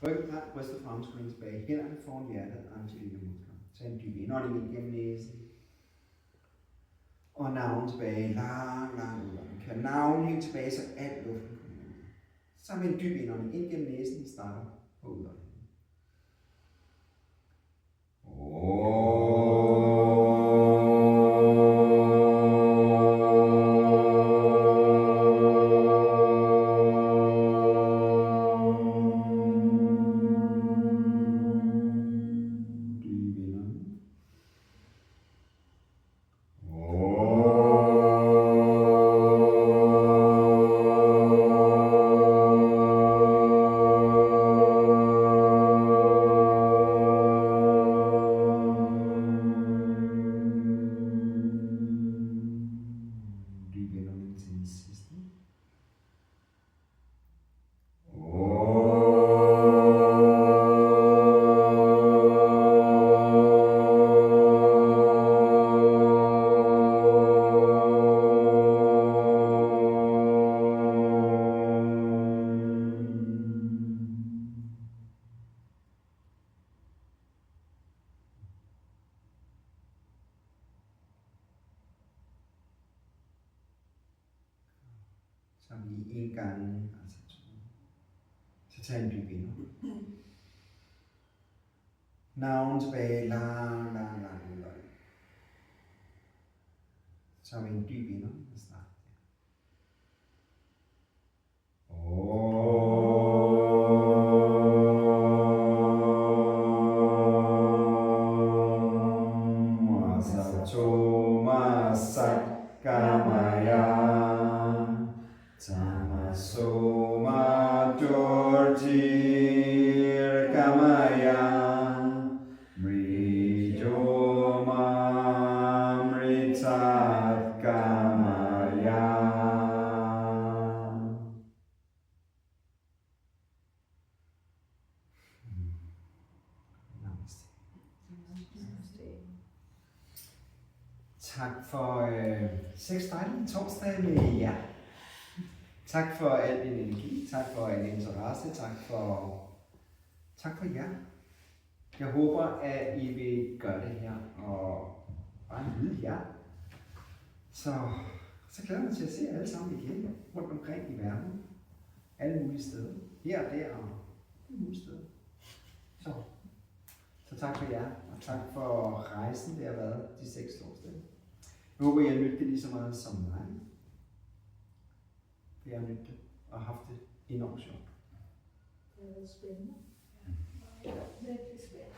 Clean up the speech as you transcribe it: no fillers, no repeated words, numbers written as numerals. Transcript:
Ryggen frem, brystet frem, skulden tilbage, hænderne foran hjertet, armen til lillemuskler. Tag en dyb indånding ind gennem næsen. Og navlen tilbage, lang udånding. Kør navlen helt tilbage, så alt luften kommer ud. Så med en dyb indånding ind gennem næsen, starter på udåndingen. Så lige en gang, altså to. Så tag en dyb indånding. Navlen tilbage, lang udånding. Så med en dyb indånding og start. Tak for 6 dejlige torsdage med jer. Tak for al din energi, tak for al interesse, tak for jer. Jeg håber, at I vil gøre det her og bare nyde jer. Så glæder jeg mig til at se jer alle sammen igen rundt omkring i verden. Alle mulige steder. Her og der og alle mulige steder. Så tak for jer, og tak for rejsen, det har været de 6 torsdage. Jeg håber, I har nydt det lige så meget som mig. For jeg har nydt det og haft det enormt sjovt. Det har været spændende. Ja, virkelig spændende.